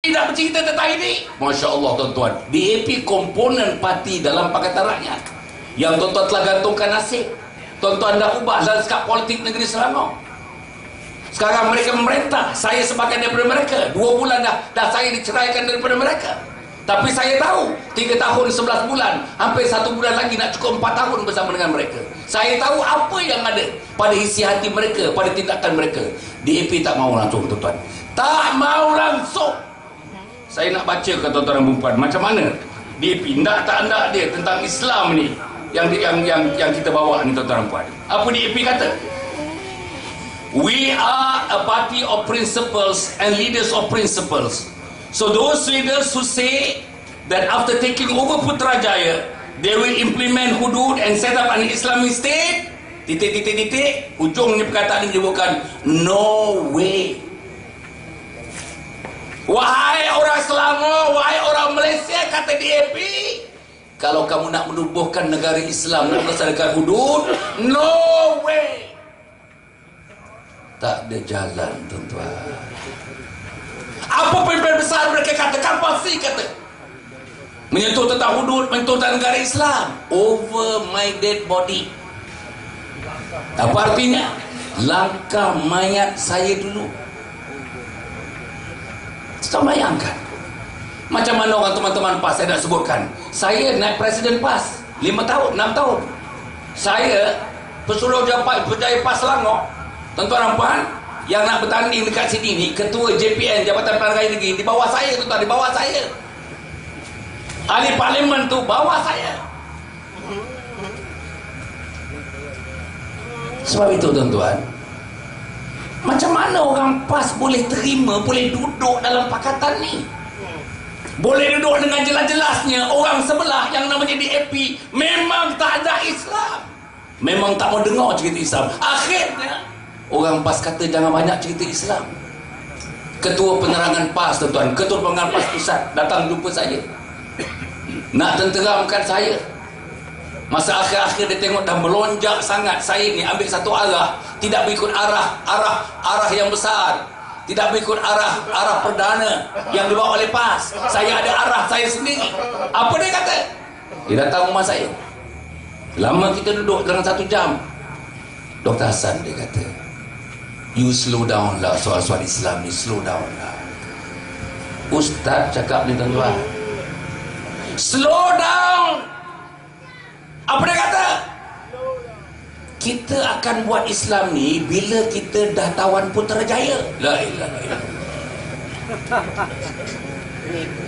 tidak bercerita tentang ini. Masya Allah tuan-tuan, DAP komponen parti dalam Pakatan Rakyat yang tuan-tuan telah gantungkan nasib. Tuan-tuan dah ubah lanskap politik negeri Selangor. Sekarang mereka memerintah, saya sebahagian daripada mereka. 2 bulan dah saya diceraikan daripada mereka. Tapi saya tahu 3 tahun 11 bulan, hampir 1 bulan lagi nak cukup 4 tahun bersama dengan mereka. Saya tahu apa yang ada pada isi hati mereka, pada tindakan mereka. DAP tak mau langsung tuan-tuan, tak mau langsung. Saya nak baca ke tuan-tuan dan puan, macam mana DAP tak dia tentang Islam ni yang kita bawa ni tuan-tuan dan puan. Apa DAP kata? We are a party of principles and leaders of principles. So those leaders who say that after taking over Putrajaya, they will implement hudud and set up an Islamic state, titik, ujungnya perkataan ini menyebutkan no way. Wahai orang Selangor, wahai orang Malaysia, kata DAP, kalau kamu nak menubuhkan negara Islam, nak melaksanakan hudud, no way. Tak ada jalan tuan-tuan. Apa pemimpin besar mereka katakan, pasti kata menyentuh tentang hudud, menyentuh tentang negara Islam, over my dead body. Apa artinya? Langkah mayat saya dulu. Kita bayangkan macam mana orang teman-teman PAS. Saya nak sebutkan, saya naik presiden PAS 5 tahun, 6 tahun. Saya Pesuruhjaya PAS Selangor, tuan-tuan dan puan, yang nak bertanding dekat sini ni, ketua JPN, Jabatan Pilihan Raya Negeri, di bawah saya tuan-tuan, di bawah saya. Ahli parlimen tu bawah saya. Sebab itu tuan-tuan, macam mana orang PAS boleh terima, boleh duduk dalam pakatan ni, boleh duduk dengan jelas-jelasnya orang sebelah yang namanya DAP memang tak ada Islam, memang tak mau dengar cerita Islam. Akhirnya orang PAS kata jangan banyak cerita Islam. Ketua penerangan PAS tuan-tuan, ketua penerangan PAS pusat datang jumpa saya, nak tenteramkan saya. Masa akhir-akhir dia tengok dah melonjak sangat, saya ni ambil satu arah, tidak berikut arah yang besar, tidak berikut arah perdana yang dibawa oleh PAS. Saya ada arah saya sendiri. Apa dia kata? Dia datang rumah saya, lama kita duduk dalam 1 jam. Dr. Hassan, dia kata, you slow down lah soal-soal Islam ni, slow down lah. Ustaz cakap ni tuan-tuan, slow down. Apa dia kata? Kita akan buat Islam ni bila kita dah tawan Putrajaya. La ilaha illallah.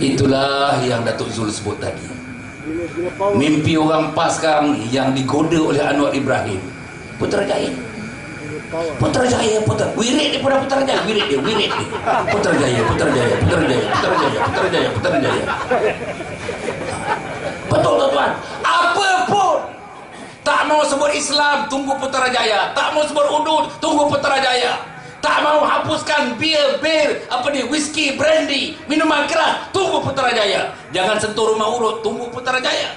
Itulah yang Datuk Zul sebut tadi. Mimpi orang PAS sekarang ni yang digoda oleh Anwar Ibrahim, Putrajaya. Putrajaya, wirid dia pun Putrajaya, wirid dia. Putrajaya. Betul tuan-tuan. Apa pun tak mau sebut Islam, tunggu Putrajaya. Tak mau sebut hudud, tunggu Putrajaya. Tak mau hapuskan bir, whisky, brandy, minuman keras, tunggu Putrajaya. Jangan sentuh rumah urut, tunggu Putrajaya.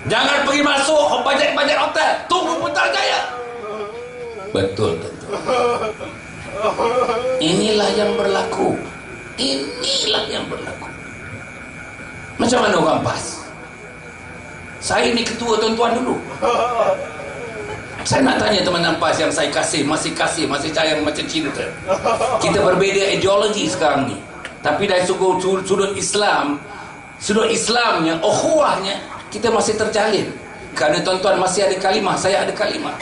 Jangan pergi masuk bajet hotel, tunggu Putrajaya. Betul tuan-tuan. Inilah yang berlaku. Macam mana orang PAS? Saya ni ketua tuan-tuan dulu. Saya nak tanya teman-teman PAS yang saya masih sayang macam cinta. Kita berbeza ideologi sekarang ni, tapi dari sudut Islamnya, ukhuwahnya, kita masih terjalin. Kerana tuan-tuan masih ada kalimah, saya ada kalimah.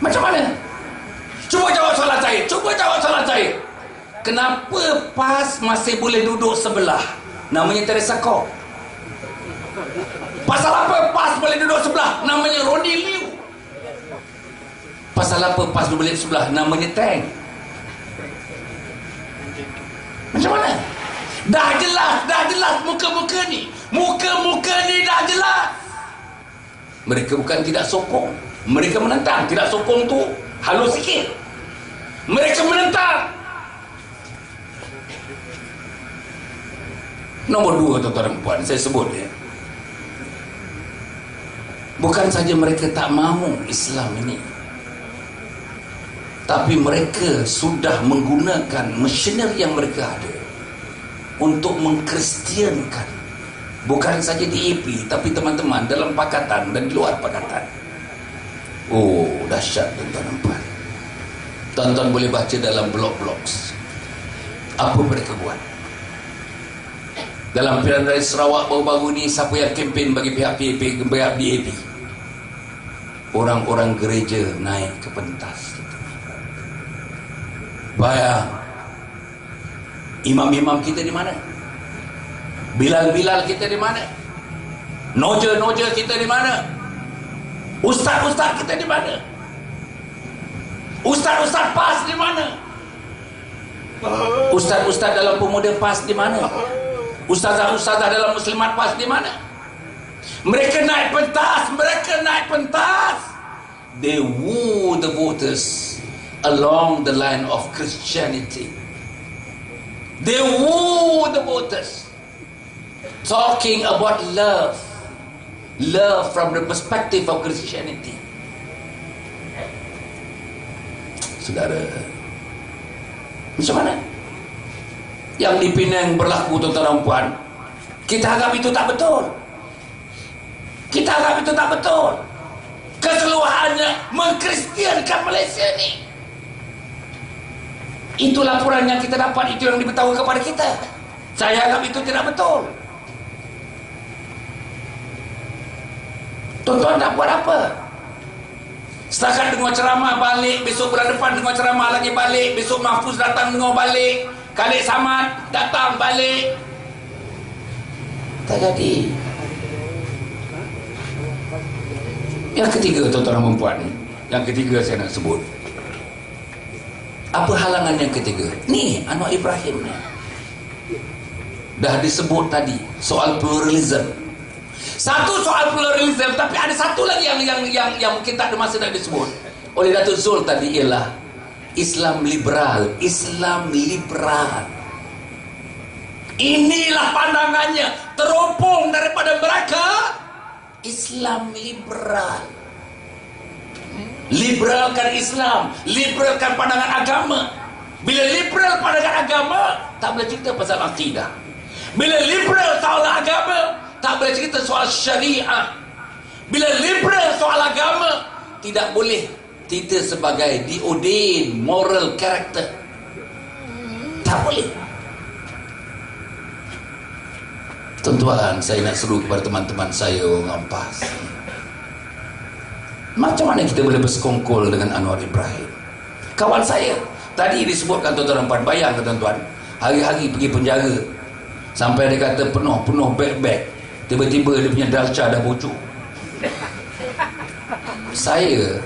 Macam mana? Cuba jawab soalan saya. Kenapa PAS masih boleh duduk sebelah? Namanya Teresa Kok. Pasal apa PAS boleh duduk sebelah? Namanya Ronnie Liu. Pasal apa PAS boleh sebelah? Namanya Teng. Macam mana? Dah jelas muka-muka ni dah jelas. Mereka bukan tidak sokong, mereka menentang. Tidak sokong tu halus sikit, mereka menentang. Nombor 2 tuan-tuan dan puan, saya sebut ya, bukan saja mereka tak mahu Islam ini, Tapi mereka sudah menggunakan machinery yang mereka ada untuk mengkristiankan bukan saja DAP tapi teman-teman dalam pakatan dan di luar pakatan. Oh, dahsyat tuan-tuan dan puan. Tuan-tuan boleh baca dalam blog-blog apa mereka buat. Dalam Pilihan Raya Sarawak baru-baru ni, siapa yang kempen bagi pihak DAP? Orang-orang gereja naik ke pentas. Bayang, imam-imam kita di mana? Bilal-bilal kita di mana? Noja-noja kita di mana? Ustaz-ustaz kita di mana? Ustaz-ustaz PAS di mana? Ustaz-ustaz dalam pemuda PAS di mana? Ustazah-ustazah dalam muslimat PAS di mana? Mereka naik pentas. They woo the voters along the line of Christianity. They woo the voters, talking about love from the perspective of Christianity. Saudara, macam mana yang di Penang berlaku, tuan-tuan dan puan? Kita harap itu tak betul. Keseluruhannya mengkristiankan Malaysia ni. Itu laporan yang kita dapat, itu yang diberitahu kepada kita. Saya anggap itu tidak betul. Tuan-tuan nak buat apa? Setakat dengar ceramah balik, besok bulan depan dengar ceramah lagi balik, besok Mahfuz datang dengar balik, Khalid Samad datang balik. Tak jadi. Yang ketiga, tuan-tuan dan puan, yang ketiga saya nak sebut. Apa halangan yang ketiga? Ni Anwar Ibrahim ni. Dah disebut tadi soal pluralism. Satu soal pluralism, tapi ada satu lagi yang mungkin tak ada masa nak disebut oleh Datuk Zul tadi, ialah Islam liberal. Inilah pandangannya, teropong daripada mereka. Islam liberal. Liberalkan Islam, liberalkan pandangan agama. Bila liberal pandangan agama, tak boleh cerita pasal akidah. Bila liberal soal agama, tak boleh cerita soal syariah. Bila liberal soal agama, tidak boleh cerita sebagai diordain moral character. Tak boleh. Tuan-tuan, saya nak seru kepada teman-teman saya orang PAS. Macam mana kita boleh bersekongkol dengan Anwar Ibrahim? Kawan saya tadi disebutkan, tuan-tuan dan puan, bayangkan tuan-tuan, hari-hari pergi penjara sampai dia kata penuh beg-beg, tiba-tiba dia punya dalca dah bocor. Saya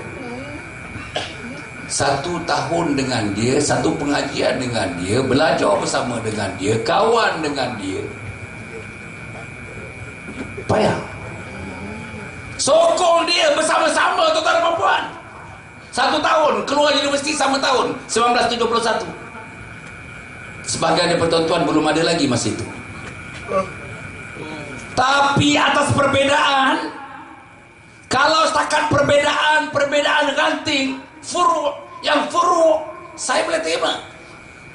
1 tahun dengan dia, 1 pengajian dengan dia, belajar bersama dengan dia, kawan dengan dia. Bayang, sokong dia bersama-sama, tuan-tuan dan puan. 1 tahun, keluar universiti sama tahun 1971. Sebagai ada pertuan belum ada lagi masa itu. Tapi atas perbezaan, kalau setakat perbezaan ranting, furu' saya boleh terima.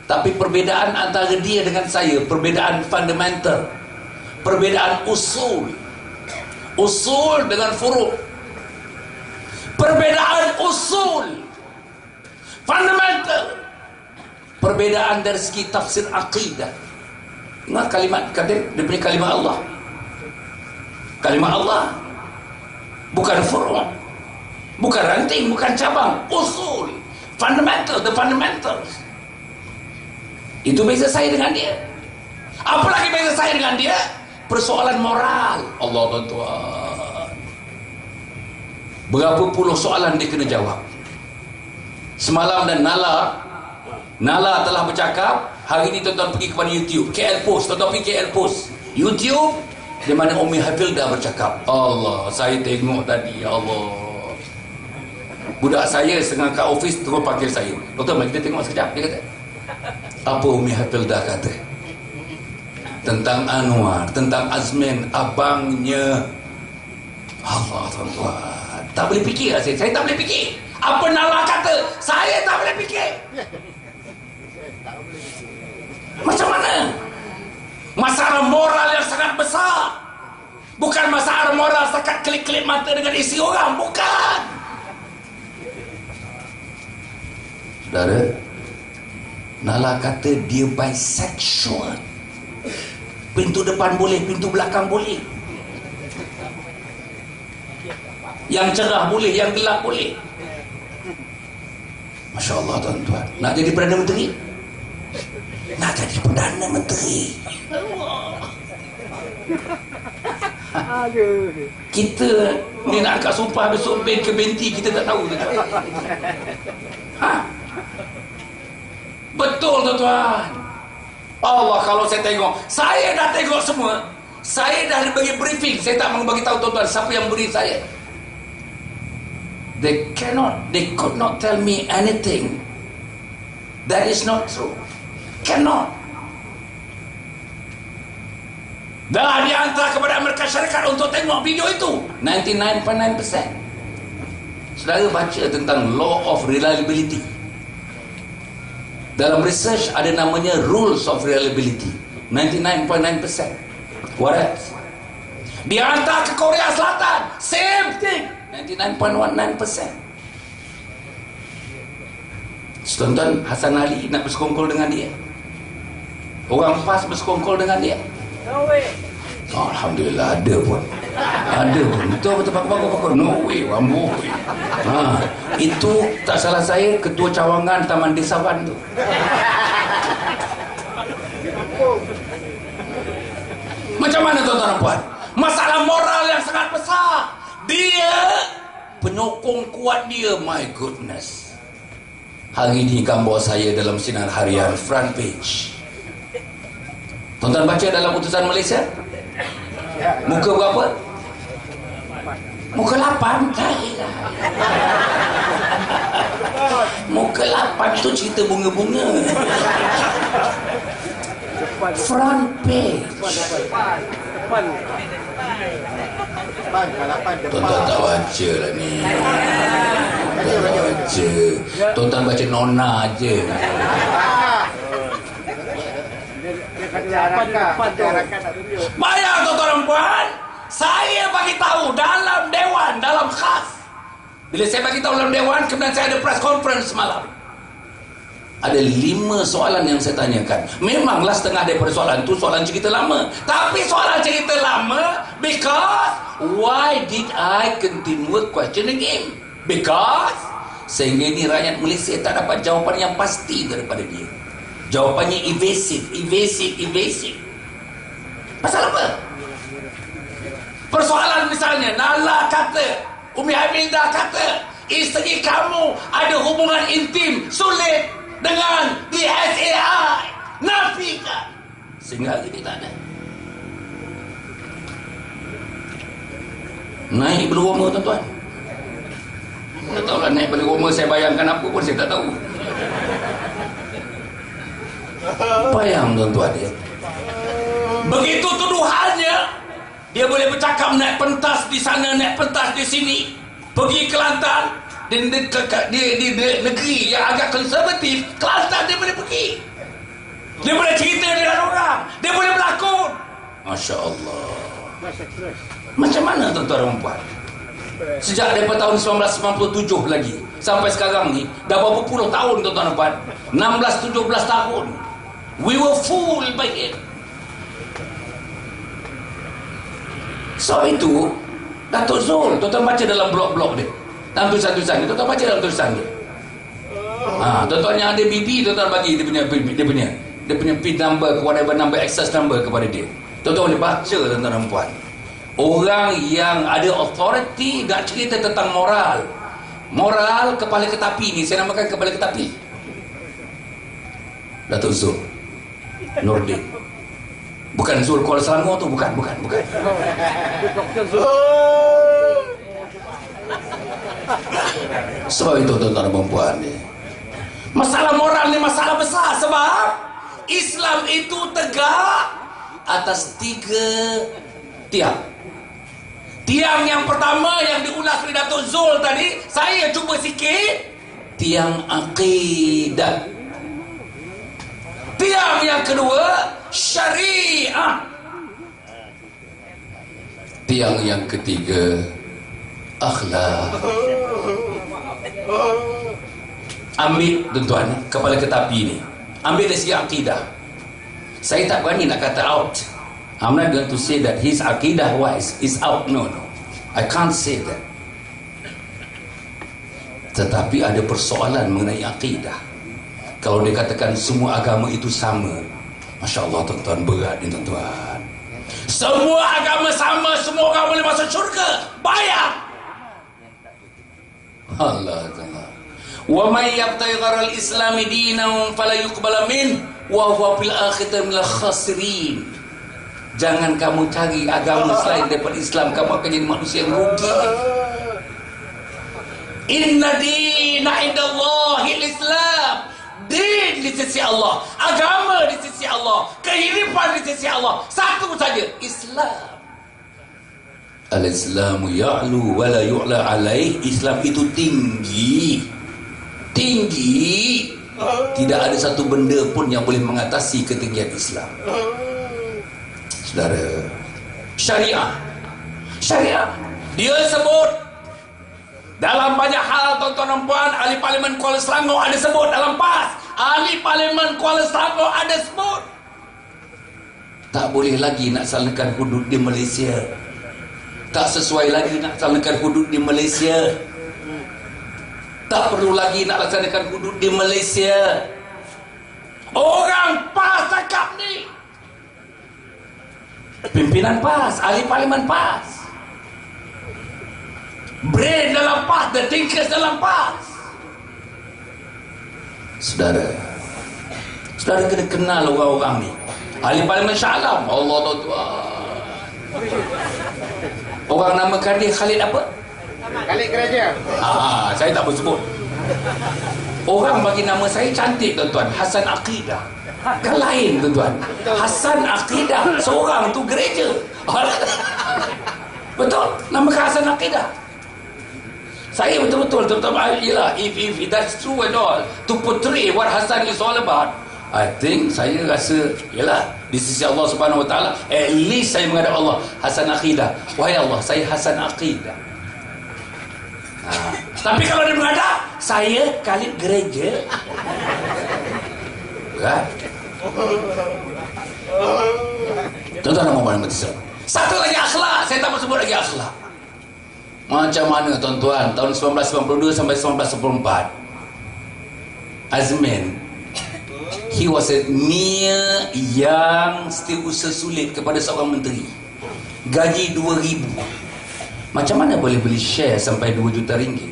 Tapi perbezaan antara dia dengan saya, perbezaan fundamental, perbezaan usul dengan furu', perbezaan usul fundamental, perbezaan dari segi tafsir akidah. Ingat kalimat dia punya kalimat Allah, bukan furu', bukan ranting, bukan cabang, usul, fundamental, the fundamentals. Itu beza saya dengan dia. Apalagi beza saya dengan dia, persoalan moral. Allah, tuan-tuan, berapa puluh soalan dia kena jawab. Semalam dan Nala telah bercakap. Hari ini tuan-tuan pergi kepada YouTube KL Post, tuan-tuan pergi KL Post YouTube, di mana Umi Hafildah bercakap. Allah, saya tengok tadi, Allah, budak saya setengah kat office terus panggil saya, doktor, mari kita tengok sekejap. Dia kata, apa Umi Hafildah kata tentang Anwar, tentang Azmin, abangnya. Allah, tuan-tuan, tak boleh fikir. Saya tak boleh fikir. Apa Nala kata? Saya tak boleh fikir. Macam mana? Masalah moral yang sangat besar. Bukan masalah moral setakat kelip-kelip mata dengan isi orang. Bukan. Saudara, Nala kata dia bisexual. Pintu depan boleh, pintu belakang boleh. Yang cerah boleh, yang gelap boleh. Masya Allah tuan-tuan. Nak jadi Perdana Menteri? Nak jadi Perdana Menteri. Kita ni nak kat sumpah besok ben ke benti kita tak tahu. Betul tuan-tuan. Allah, kalau saya tengok, saya dah tengok semua. Saya dah bagi briefing. Saya tak mahu bagi tahu tuan-tuan siapa yang beri saya. They could not tell me anything that is not true. Cannot. Dah dihantar kepada Amerika Syarikat untuk tengok video itu. 99.9%. Saudara baca tentang law of reliability. Dalam research ada namanya rules of reliability. 99.9%. What else? Dihantar ke Korea Selatan. Same thing. 99.19%. Tonton Hasan Ali nak bersekongkol dengan dia. Orang PAS bersekongkol dengan dia. Oh, Alhamdulillah ada pun. Ada pun. Itu betul pakar-pakar. No way, Rambo. Itu tak salah saya ketua cawangan Taman Desawan tu. Macam mana tuan-tuan dan puan? Masalah moral yang sangat besar. Dia penyokong kuat dia, my goodness. Hari ini gambar saya dalam sinar harian front page. Tuan-tuan baca dalam Utusan Malaysia? Muka berapa? Muka 8. Muka 8 tu cerita bunga-bunga. Front page. Tuan-tuan tak baca lah ni. Tuan-tuan baca. Tuan-tuan baca nona je. Bayang tuan-tuan dan puan, saya bagi tahu dalam dewan, dalam khas. Bila saya bagi tahu dalam dewan, kemudian saya ada press conference semalam. Ada 5 soalan yang saya tanyakan. Memanglah setengah daripada soalan itu soalan cerita lama. Tapi soalan cerita lama because why did I continue question again? Because sehingga ini rakyat Malaysia tak dapat jawapan yang pasti daripada dia. Jawapannya evasive. Pasal apa? Persoalan misalnya, Nala kata, Umi Hamidah kata, isteri kamu ada hubungan intim sulit dengan DSAI. Nafikan. Sehingga hari ini tak ada. Naik bulu roma tuan-tuan. Tak tahulah naik bulu roma saya bayangkan apa pun saya tak tahu. Bayang tuan-tuan dia. Begitu tuduhannya, dia boleh bercakap naik pentas di sana, naik pentas di sini, pergi Kelantan, di negeri yang agak konservatif. Kelantan dia boleh pergi, dia boleh cerita dengan orang, dia boleh berlakon. Masya Allah. Macam mana tuan-tuan dan puan? Sejak daripada tahun 1997 lagi sampai sekarang ni dah berapa puluh tahun tuan-tuan dan puan, 16-17 tahun. We were fooled by it. So itu Datuk Zul, tuan-tuan baca dalam blog-blog dia, dalam tulisan-tulisan dia, tuan-tuan baca dalam tulisan dia. Tuan-tuan yang ada BP, tuan-tuan bagi dia punya PIN number, whatever number, access number kepada dia. Tuan-tuan boleh baca tuan-tuan dan puan. Orang yang ada authority nak cerita tentang moral. Moral kepala ketapi ni, saya namakan kepala ketapi. Datuk Zul Nordin. Bukan Zul Kuala Selangor tu, bukan. Sebab itu tuan-tuan dan puan ni, masalah moral ni masalah besar. Sebab Islam itu tegak atas 3 tiang. Tiang yang pertama yang diulas oleh Datuk Zul tadi, saya cuba sikit. Tiang akidah. Tiang yang kedua, syariah. Tiang yang ketiga, akhlak. Ambil tuan-tuan kepala ketapi ni, ambil dari segi akidah. Saya tak berani nak kata out. I'm not going to say that his akidah wise is out. No. I can't say that. Tetapi ada persoalan mengenai akidah. Kalau dia katakan semua agama itu sama, Masya Allah tuan-tuan, berat ni tuan-tuan. Semua agama sama, semua orang boleh masuk syurga, bayar. Allah Allah. Wa may yabtaghi gharal islami dinan fala yuqbal min wa huwa fil akhirati minal khasirin. Jangan kamu cari agama selain daripada Islam, kamu akan jadi manusia yang rugi. Inna dina indallahil Islam. Din di sisi Allah, agama di sisi Allah, kehidupan di sisi Allah, satu saja, Islam. Al-Islamu ya'lu wa la yu'la alaih. Islam itu tinggi. Tinggi. Tidak ada satu benda pun yang boleh mengatasi ketinggian Islam. Saudara, syariah. Syariah. Dia sebut dalam banyak hal, tuan-tuan dan puan, ahli Parlimen Kuala Selangor ada sebut dalam PAS. Ahli Parlimen Kuala Selangor ada sebut. Tak boleh lagi nak salakan hudud di Malaysia. Tak sesuai lagi nak salakan hudud di Malaysia. Tak perlu lagi nak laksanakan hudud di Malaysia. Orang PAS cakap ni. Pimpinan PAS, ahli Parlimen PAS, brain dalam PAS, the thinkers dalam PAS. Saudara kena kenal orang-orang ni. Ahli Parlimen Shah Alam, Allah Tuhan. Orang namakan dia Khalid apa? Khalid Gereja. Saya tak boleh sebut. Orang bagi nama saya cantik tuan-tuan, Hasan Aqidah. Kan lain tuan-tuan. Hasan Aqidah, seorang tu gereja. Betul, namakan Hasan Aqidah. Saya betul-betul ialah if that's true and all, to portray what Hasan is all about, I think saya rasa ialah di sisi Allah Subhanahu Wa Taala, at least saya menghadap Allah Hasan Aqidah. Wahai Allah, saya Hasan Aqidah. Tapi kalau dia menghadap saya Khalid Gereja, kan? Tuan-tuan dan puan-puan, satu lagi akhlak. Saya tak mau sebut lagi akhlak. Macam mana tuan-tuan, tahun 1992 sampai 1994, Azmin, he was a mere young setiausaha sulit kepada seorang menteri. Gaji 2,000. Macam mana boleh beli share sampai 2 juta ringgit?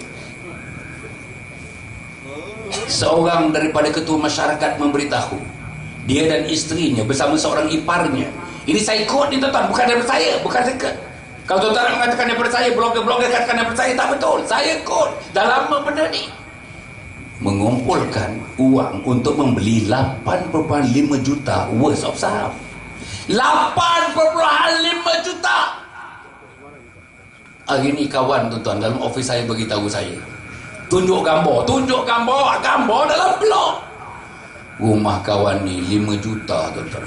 Seorang daripada ketua masyarakat memberitahu, dia dan isterinya bersama seorang iparnya. Ini saya quote ni tuan-tuan, bukan daripada saya, bukan saya. Kalau tuan-tuan nak mengatakan daripada saya, blogger-blogger katakan daripada saya, tak betul. Saya quote, dah lama benda ni. Mengumpulkan uang untuk membeli 8.5 juta worth of saham. 8.5 juta. Hari ni kawan tuan-tuan dalam ofis saya beritahu saya, tunjuk gambar dalam blog. Rumah kawan ni 5 juta tuan-tuan.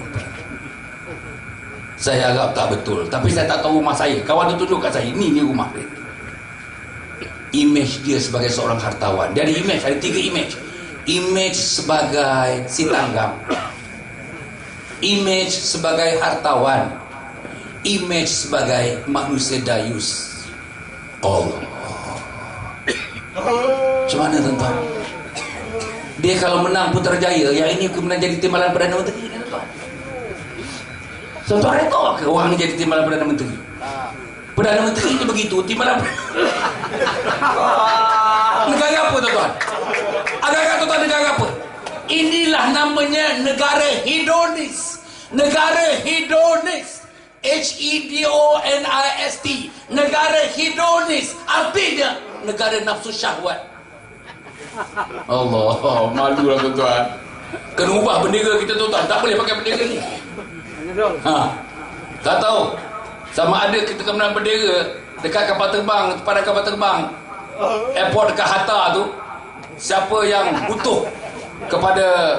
Saya harap tak betul, tapi saya tak tahu rumah saya. Kawan tu tunjuk kat saya, ni rumah dia. Image dia sebagai seorang hartawan. Dia ada image, ada 3 image. Image sebagai si tanggam, image sebagai hartawan, image sebagai manusia dayus. Allah. Macam mana tuan-tuan? Dia kalau menang Putrajaya, yang ini kemudian jadi timbalan Perdana Menteri, tuan-tuan. Tuan-tuan tahu ke orang ni jadi timbalan Perdana Menteri? Perdana Menteri ni begitu, timbalan negara apa tuan-tuan? Agak-agak tuan-tuan, negara apa? Inilah namanya negara hedonis. Negara hedonis. HEDONIST. Negara hedonis. Artinya negara nafsu syahwat. Allah, malulah tuan-tuan. Kena ubah bendera kita tuan-tuan. Tak boleh pakai bendera ni. Tak tahu sama ada kita kemenangan bendera dekat kapal terbang, pada kapal terbang airport dekat Hatta tu, siapa yang butuh kepada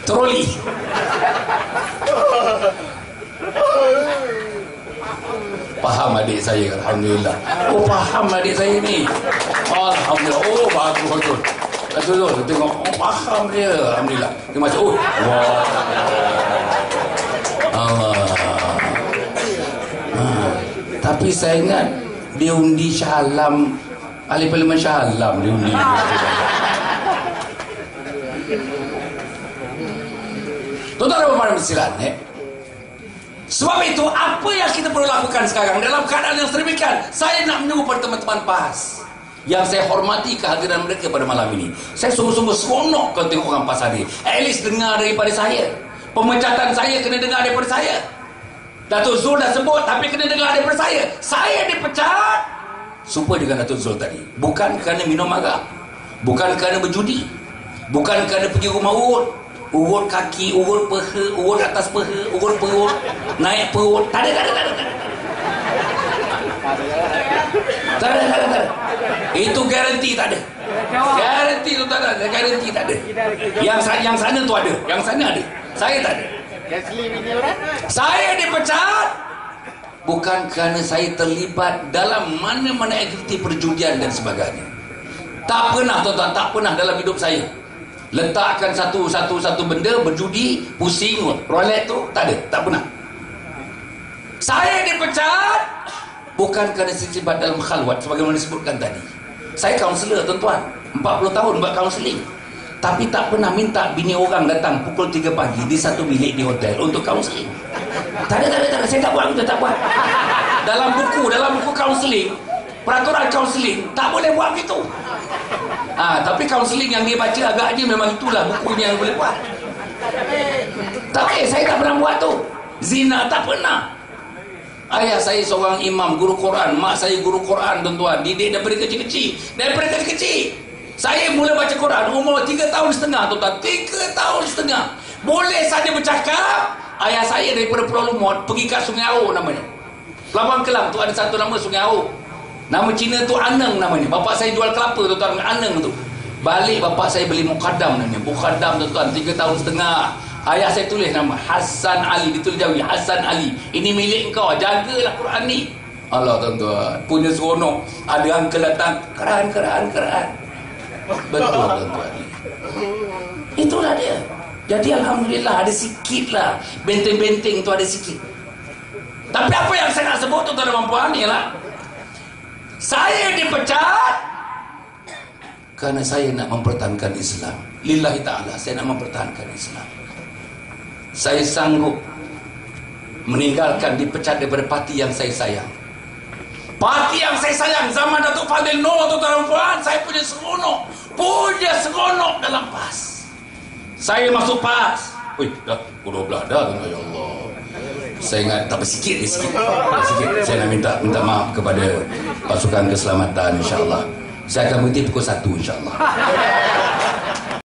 troli. Faham adik saya, alhamdulillah. Oh, faham adik saya ni, alhamdulillah. Oh, bagus betul. Betul, tengok, oh, faham dia, alhamdulillah. Dia macam, oh, wah. Tapi saya ingat dia undi Shah Alam, ahli parlimen Shah Alam dia undi. Tuan-tuan dan puan-puan bersilat, sebab itu apa yang kita perlu lakukan sekarang dalam keadaan yang sedemikian? Saya nak menunggu pada teman-teman PAS yang saya hormati kehadiran mereka pada malam ini. Saya sungguh-sungguh seronok kalau tengok orang PAS hadir. At least dengar daripada saya. Pemecatan saya kena dengar daripada saya. Datuk Zul dah sebut, tapi kena dengar daripada saya. Saya dipecat supaya dengan Datuk Zul tadi. Bukan kerana minum arak, bukan kerana berjudi, bukan kerana pergi rumah urut kaki, urut peha, urut atas peha, urut perut, naik perut. Tak ada. Itu garanti tak ada. Garanti tu tak ada. Garanti tak ada. Yang sana tu ada. Yang sana ada. Saya tak ada. Saya dipecat bukan kerana saya terlibat dalam mana-mana aktiviti perjudian dan sebagainya. Tak pernah, tuan-tuan, tak pernah dalam hidup saya letakkan satu benda berjudi, pusing, roulette tu, tak ada, tak pernah. Saya dipecat bukan kerana terlibat dalam khalwat sebagaimana disebutkan tadi. Saya kaunselor, tuan-tuan, 40 tahun buat kaunseling, tapi tak pernah minta bini orang datang pukul 3 pagi di satu bilik di hotel untuk kaunseling. Tak ada, saya tak buat itu, tak buat. Dalam buku kaunseling, peraturan kaunseling tak boleh buat begitu. Tapi kaunseling yang dia baca agaknya memang itulah bukunya yang boleh buat. Tapi saya tak pernah buat tu. Zina tak pernah. Ayah saya seorang imam, guru Quran. Mak saya guru Quran, tuan-tuan. Didik daripada kecil-kecil. Saya mula baca Quran umur 3 tahun setengah, tuan-tuan. 3 tahun setengah. Boleh saja bercakap. Ayah saya daripada Pulau Lumut pergi kat Sungai Au namanya. Pelabuhan Kelang tu ada satu nama Sungai Au. Nama Cina tu Aneng namanya. Bapak saya jual kelapa, tuan-tuan, Aneng tu. Balik bapak saya beli Muqaddam namanya. Muqaddam, tuan-tuan, 3 tahun setengah. Ayah saya tulis nama Hasan Ali, ditulis Jawi, Hasan Ali. Ini milik kau, jagalah Quran ni. Allah, tuan-tuan, punya seronok. Ada uncle datang, Quran. Betul, tuan-tuan. Itulah dia. Jadi alhamdulillah ada sikit lah. Benteng-benteng tu ada sikit. Tapi apa yang saya nak sebut, tuan-tuan dan puan-puan, ialah saya dipecat kerana saya nak mempertahankan Islam. Lillahi ta'ala, saya nak mempertahankan Islam. Saya sanggup meninggalkan, dipecat daripada parti yang saya sayang. Parti yang saya sayang zaman Datuk Fadil Noor, tuan-tuan dan puan, saya punya seronok dalam PAS. Saya masuk PAS. Dah pukul 12 dah, tuan-tuan, ya Allah. Saya ingat tak bersikit. Saya nak minta maaf kepada pasukan keselamatan, insya-Allah. Saya akan berhenti pukul 1, insya-Allah.